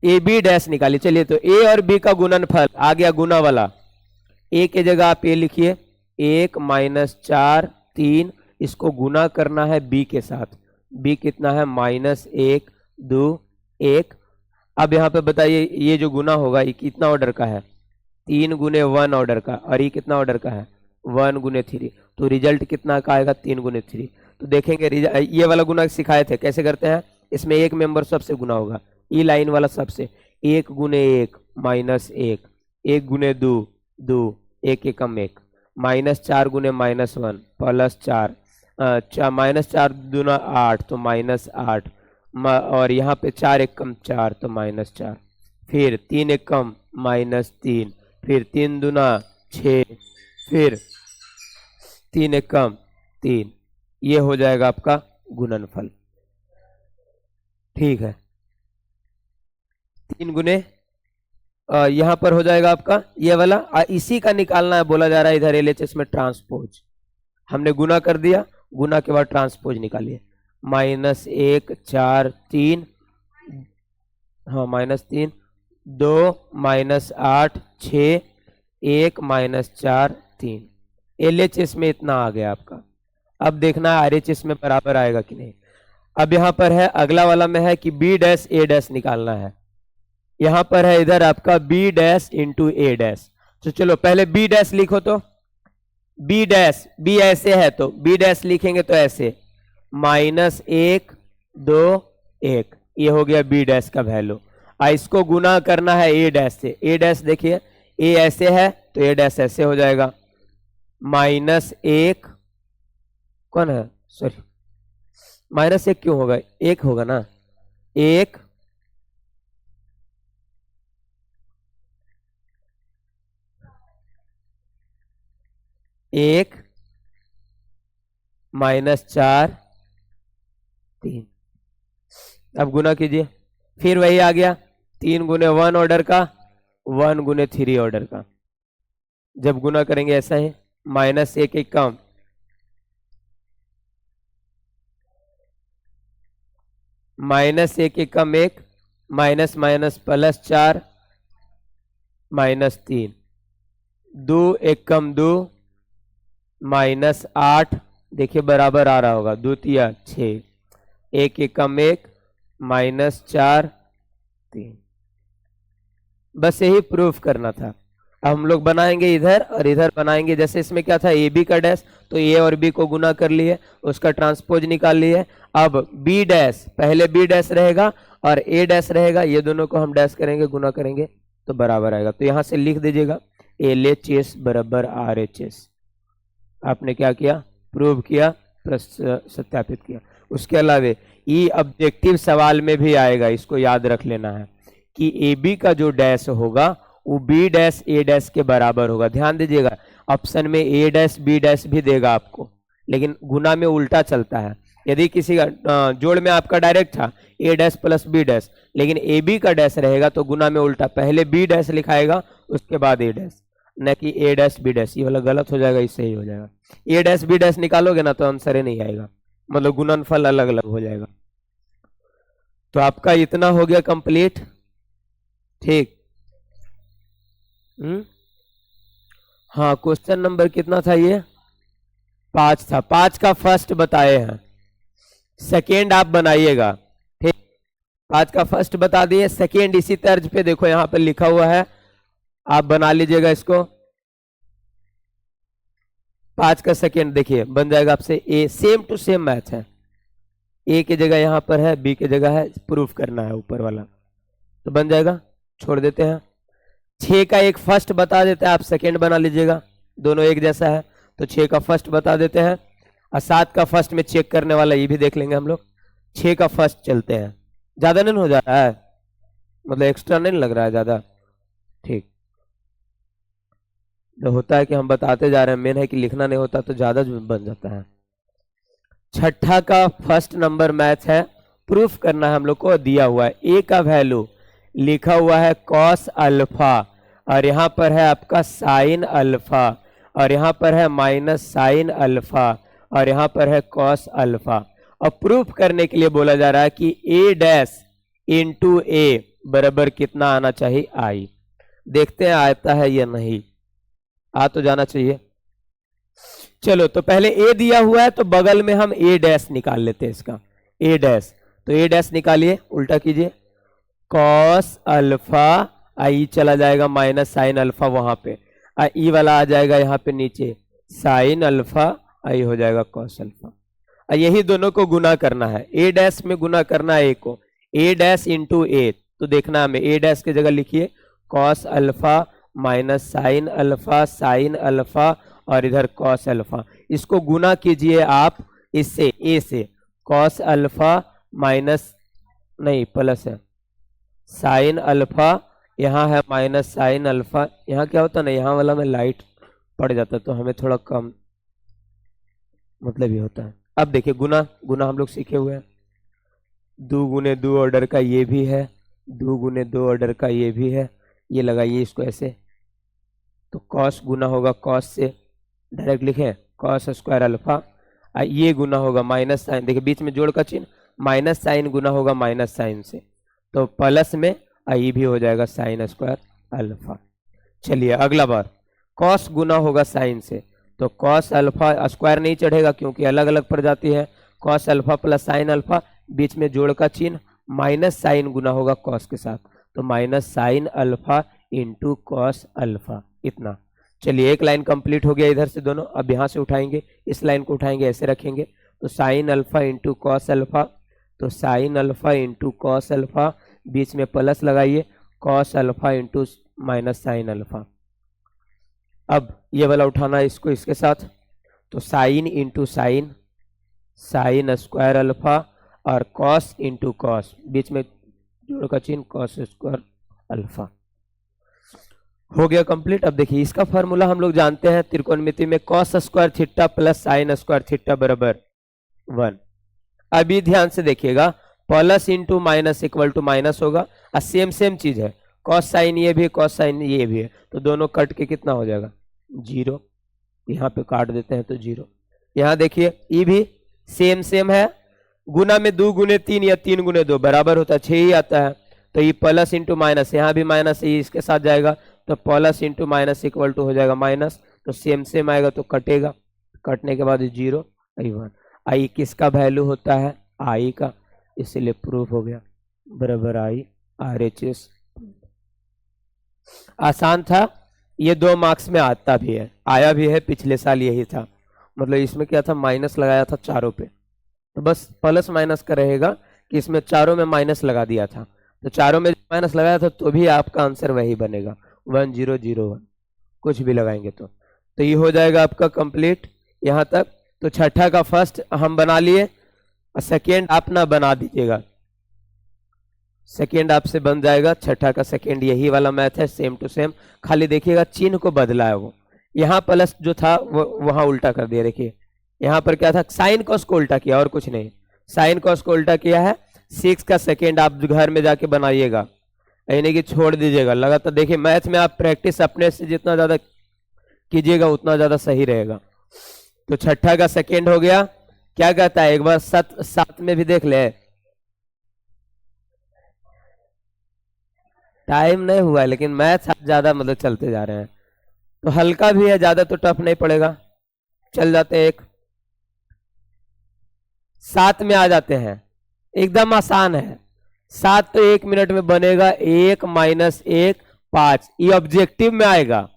ए बी डैश निकालिए। चलिए तो ए और बी का गुणनफल आ गया, गुना वाला। ए के जगह आप ए लिखिए, 1 -4 3, इसको गुना करना है बी के साथ। बी कितना है -1 2 1। अब यहाँ पे बताइए ये जो गुना होगा ये कितना ऑर्डर का है, 3 × 1 ऑर्डर का, और ये कितना ऑर्डर का है 1 × 3। तो रिजल्ट कितना का आएगा 3 × 3। तो देखेंगे ये वाला गुना सिखाए थे कैसे करते हैं। इसमें एक मेंबर सबसे गुना होगा, ई लाइन वाला सबसे, 1 × 1 -1, 1 × 2 2, 1 एकम 1, -4 × -1 +4, -4 दूना 8 तो -8, और यहाँ पे 4 एकम 4 तो -4, फिर 3 एकम -3, फिर 3 दूना 6, फिर 3 एकम 3। ये हो जाएगा आपका गुणनफल, ठीक है। 3 गुने यहां पर हो जाएगा आपका ये वाला, इसी का निकालना है, बोला जा रहा है इधर एलएचएस में ट्रांसपोज। हमने गुना कर दिया, गुना के बाद ट्रांसपोज निकालिए, -1 4 3, हाँ -3 2 -8 6 1 -4 3। एलएचएस में इतना आ गया आपका। अब देखना है आरएचएस में बराबर आएगा कि नहीं। अब यहाँ पर है अगला वाला में है कि बी डैश ए डैश निकालना है। यहाँ पर है इधर आपका बी डैश इंटू ए डैश। तो चलो पहले बी डैश लिखो, तो बी डैश, बी ऐसे है तो बी डैश लिखेंगे तो ऐसे -1 2 1, ये हो गया बी डैश का वैल्यू। इसको गुना करना है ए डैश से। ए डैश देखिए ए ऐसे है तो ए डैश ऐसे हो जाएगा, -1 कौन है, सॉरी -1 क्यों होगा, 1 होगा ना, 1 1 -4 3। अब गुना कीजिए, फिर वही आ गया 3 गुने 1 ऑर्डर का, 1 गुने 3 ऑर्डर का। जब गुना करेंगे ऐसा है, -1 1 कम, -1 1 कम 1, माइनस माइनस +4 -3, 2 1 कम 2 -8, देखिए बराबर आ रहा होगा, 2 तिया 6, 1 1 कम 1 -4 3। बस यही प्रूफ करना था। अब हम लोग बनाएंगे इधर और इधर बनाएंगे, जैसे इसमें क्या था ए बी का डैश, तो ए और बी को गुना कर लिए, उसका ट्रांसपोज निकाल लिए। अब बी डैश, पहले बी डैश रहेगा और ए डैश रहेगा, ये दोनों को हम डैश करेंगे, गुना करेंगे तो बराबर आएगा। तो यहां से लिख दीजिएगा LHS बराबर RHS। आपने क्या किया, प्रूव किया, सत्यापित किया। उसके अलावा ये ऑब्जेक्टिव सवाल में भी आएगा, इसको याद रख लेना है कि ए बी का जो डैश होगा वो बी डैश ए डैश के बराबर होगा। ध्यान दीजिएगा, ऑप्शन में ए डैश बी डैश भी देगा आपको, लेकिन गुना में उल्टा चलता है। यदि किसी का जोड़ में आपका डायरेक्ट था ए डैश प्लस बी डैश, लेकिन ए बी का डैश रहेगा तो गुना में उल्टा, पहले बी डैश लिखाएगा उसके बाद ए डैश, न कि ए डैश बी डैश। ये वाला गलत हो जाएगा, इससे ही हो जाएगा। ए डैश बी डैश निकालोगे ना तो आंसर ही नहीं आएगा, मतलब गुणनफल अलग अलग हो जाएगा। तो आपका इतना हो गया कंप्लीट, ठीक। हाँ, क्वेश्चन नंबर कितना था ये, 5 था। 5 का फर्स्ट बताए हैं, सेकेंड आप बनाइएगा, ठीक। 5 का फर्स्ट बता दिए, सेकेंड इसी तर्ज पे देखो यहां पर लिखा हुआ है, आप बना लीजिएगा इसको। 5 का सेकेंड देखिए बन जाएगा आपसे ए, सेम टू सेम मैच है, ए की जगह यहां पर है, बी की जगह है, प्रूफ करना है ऊपर वाला, तो बन जाएगा। छोड़ देते हैं। 6 का एक फर्स्ट बता देते हैं, आप सेकेंड बना लीजिएगा, दोनों एक जैसा है तो 6 का फर्स्ट बता देते हैं। और 7 का फर्स्ट में चेक करने वाला ये भी देख लेंगे हम लोग। 6 का फर्स्ट चलते हैं, ज्यादा नहीं हो जा रहा है, मतलब एक्स्ट्रा नहीं लग रहा है ज्यादा, ठीक। तो होता है कि हम बताते जा रहे हैं, मेन है कि लिखना नहीं होता तो ज्यादा बन जाता है। 6ठा का फर्स्ट नंबर मैच है, प्रूफ करना है हम लोग को, दिया हुआ है ए का वैल्यू लिखा हुआ है कॉस अल्फा, और यहाँ पर है आपका साइन अल्फा, और यहाँ पर है माइनस साइन अल्फा, और यहाँ पर है कॉस अल्फा। और प्रूफ करने के लिए बोला जा रहा है कि ए डैश इंटू ए बराबर कितना आना चाहिए, आई। देखते हैं आता है या नहीं, आ तो जाना चाहिए। चलो तो पहले ए दिया हुआ है तो बगल में हम ए डैश निकाल लेते हैं इसका, ए डैश। तो ए डैश निकालिए, उल्टा कीजिए, कॉस अल्फा, आई चला जाएगा माइनस साइन अल्फा वहां पे, ई वाला आ जाएगा यहाँ पे नीचे, साइन अल्फा, आई हो जाएगा कॉस अल्फा। यही दोनों को गुना करना है, ए डैश में गुना करना है ए को, ए डैश इंटू ए। तो देखना हमें ए डैश की जगह लिखिए cos alpha minus sine alpha, sine alpha और इधर कॉस अल्फा। इसको गुना कीजिए आप इससे, ए से, कॉस अल्फा माइनस नहीं प्लस है साइन अल्फा, यहाँ है माइनस साइन अल्फा। यहाँ क्या होता है ना, यहाँ वाला में लाइट पड़ जाता है तो हमें थोड़ा कम मतलब ये होता है। अब देखिए गुना, गुना हम लोग सीखे हुए हैं, 2 गुने 2 ऑर्डर का ये भी है, 2 गुने 2 ऑर्डर का ये भी है, ये लगाइए इसको ऐसे, तो कॉस गुना होगा कॉस से, डायरेक्ट लिखे कॉस स्क्वायर अल्फा, ये गुना होगा माइनस साइन, देखिए बीच में जोड़ का चिन्ह, माइनस साइन गुना होगा माइनस साइन से, तो प्लस में आई भी हो जाएगा साइन स्क्वायर अल्फा। चलिए अगला बार, कॉस गुना होगा साइन से, तो कॉस अल्फा स्क्वायर नहीं चढ़ेगा क्योंकि अलग अलग पड़ जाती है, cos alpha plus sine alpha, बीच में जोड़ का चिन्ह, माइनस साइन गुना होगा कॉस के साथ, तो minus sine alpha into cos alpha, इतना। चलिए एक लाइन कंप्लीट हो गया इधर से दोनों। अब यहाँ से उठाएंगे, इस लाइन को उठाएंगे, ऐसे रखेंगे तो sine alpha into cos alpha, तो sine alpha into cos alpha, बीच में प्लस लगाइए, cos alpha into minus sine alpha. अब ये वाला उठाना है इसको इसके साथ, तो sine into sine, sine square alpha, और कॉस इंटू कॉस, बीच में जोड़ का चिन्ह, कॉस स्क्वायर अल्फा। हो गया कंप्लीट। अब देखिए इसका फॉर्मूला हम लोग जानते हैं त्रिकोणमिति में, cos square theta plus sine square theta बराबर 1। अभी ध्यान से देखिएगा, plus into minus equal to minus होगा, और सेम सेम चीज है, कॉस साइन ये भी है, कॉस साइन ये भी है, तो दोनों कट के कितना हो जाएगा 0। यहाँ पे काट देते हैं तो 0। यहाँ देखिए ये भी सेम सेम है, गुना में 2 गुने 3 या 3 गुने 2 बराबर होता है, 6 ही आता है, तो ये प्लस इंटू माइनस, यहाँ भी माइनस ये इसके साथ जाएगा, तो plus into minus equal to हो जाएगा माइनस, तो सेम सेम आएगा तो कटेगा, कटने के बाद 0 आई 1। आई किसका वैल्यू होता है, आई का, इसलिए प्रूफ हो गया बराबर आई RHS। आसान था, ये 2 मार्क्स में आता भी है, आया भी है, पिछले साल यही था। मतलब इसमें क्या था, माइनस लगाया था चारों पे, तो बस प्लस माइनस का रहेगा कि इसमें चारों में माइनस लगा दिया था, तो चारों में माइनस लगाया था तो भी आपका आंसर वही बनेगा 1001, कुछ भी लगाएंगे तो ये हो जाएगा आपका कंप्लीट यहाँ तक। तो छठा का फर्स्ट हम बना लिए, और सेकेंड आप ना बना दीजिएगा, सेकेंड आपसे बन जाएगा, छठा का सेकेंड यही वाला मैथ है, सेम टू सेम, खाली देखिएगा चिन्ह को बदला है, वो यहाँ प्लस जो था वो वहां उल्टा कर दिया। देखिए यहाँ पर क्या था, साइन कॉस को उल्टा किया और कुछ नहीं, साइन कॉस को उल्टा किया है। 6 का सेकेंड आप घर में जाके बनाइएगा, यानी कि छोड़ दीजिएगा लगातार। देखिए मैथ में आप प्रैक्टिस अपने से जितना ज्यादा कीजिएगा उतना ज्यादा सही रहेगा। तो छठा का सेकेंड हो गया, क्या कहता है एक बार सात में भी देख ले, टाइम नहीं हुआ है लेकिन मैथ ज्यादा मतलब चलते जा रहे हैं, तो हल्का भी है, ज्यादा तो टफ नहीं पड़ेगा, चल जाते हैं। 7 में आ जाते हैं, एकदम आसान है, 7 तो 1 मिनट में बनेगा, 1 माइनस 1 5, ये ऑब्जेक्टिव में आएगा,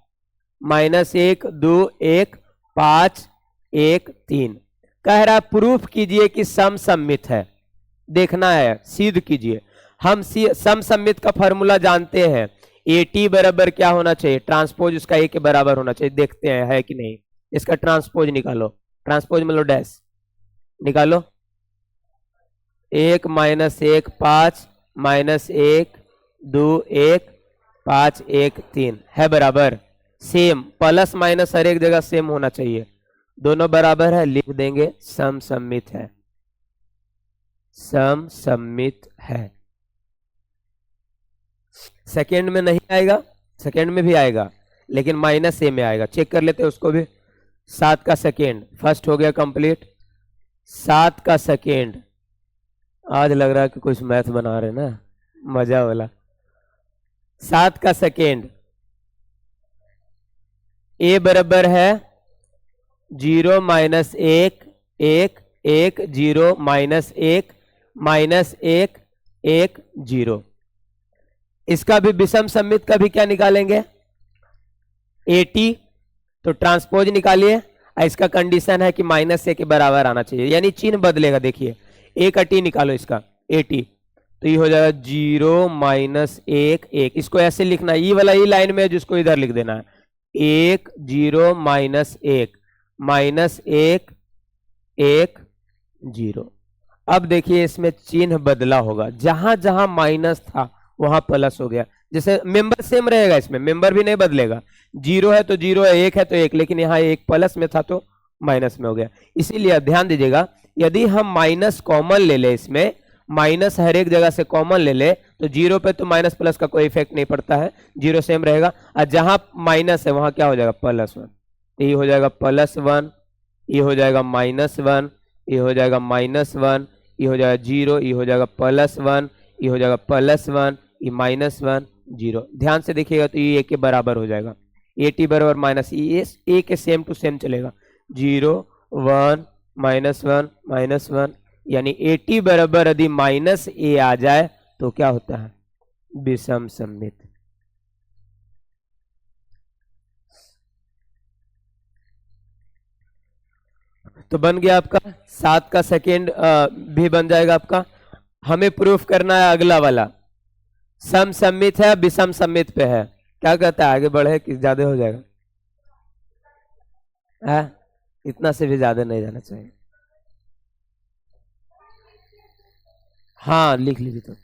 -1 2 1 5 1 3। कह रहा प्रूफ कीजिए कि सम सममित है, देखना है, सिद्ध कीजिए। हम सम सममित का फॉर्मूला जानते हैं, AT बराबर क्या होना चाहिए, ट्रांसपोज उसका A के बराबर होना चाहिए, देखते हैं है कि नहीं। इसका ट्रांसपोज निकालो, ट्रांसपोज मतलब डैश निकालो, 1 माइनस 1 5 माइनस 1 2 1 5 1 3 है बराबर, सेम, प्लस माइनस हर एक जगह सेम होना चाहिए, दोनों बराबर है, लिख देंगे सम सममित है, सम सममित है। सेकेंड में नहीं आएगा, सेकेंड में भी आएगा लेकिन -A में आएगा, चेक कर लेते हैं उसको भी। 7 का सेकेंड फर्स्ट हो गया कंप्लीट, 7 का सेकेंड, आज लग रहा है कि कुछ मैथ बना रहे ना, मजा वाला। 7 का सेकेंड, A बराबर है 0 माइनस 1 1 1 0 माइनस 1 माइनस 1 1 0। इसका भी विषम सममित का भी क्या निकालेंगे, AT, तो ट्रांसपोज निकालिए, इसका कंडीशन है कि -A के बराबर आना चाहिए, यानी चिन्ह बदलेगा। देखिए A का T निकालो, इसका AT, तो ये हो जाएगा 0 माइनस 1 1, इसको ऐसे लिखना है, ये वाला ये लाइन में जिसको इधर लिख देना है, 1 0 माइनस 1 माइनस 1 1 0। अब देखिए इसमें चिन्ह बदला होगा, जहां जहां माइनस था वहां प्लस हो गया, जैसे मेंबर सेम रहेगा, इसमें मेंबर भी नहीं बदलेगा, 0 है तो 0 है, 1 है तो 1, लेकिन यहाँ 1 प्लस में था तो माइनस में हो गया। इसीलिए ध्यान दीजिएगा, यदि हम माइनस कॉमन ले ले, इसमें माइनस हर एक जगह से कॉमन ले ले, तो 0 पे तो माइनस प्लस का कोई इफेक्ट नहीं पड़ता है, 0 सेम रहेगा, और जहां माइनस है वहां क्या हो जाएगा +1, ये हो जाएगा +1, ये हो जाएगा -1, ये हो जाएगा -1, ये हो जाएगा 0, ये हो जाएगा +1, ये हो जाएगा +1, ये -1 0। ध्यान से देखिएगा तो ये A के बराबर हो जाएगा, AT बराबर माइनस, ये A के सेम टू सेम चलेगा, 0 1 -1 -1, यानी AT बराबर यदि -A आ जाए तो क्या होता है, विषम सममित। तो बन गया आपका 7 का सेकेंड भी बन जाएगा आपका। हमें प्रूफ करना है अगला वाला, सम सम्मित है विषम सम्मित पे है। क्या कहता है, आगे बढ़े कि ज्यादा हो जाएगा? है इतना से भी ज्यादा नहीं जाना चाहिए। हाँ लिख लीजिए तो।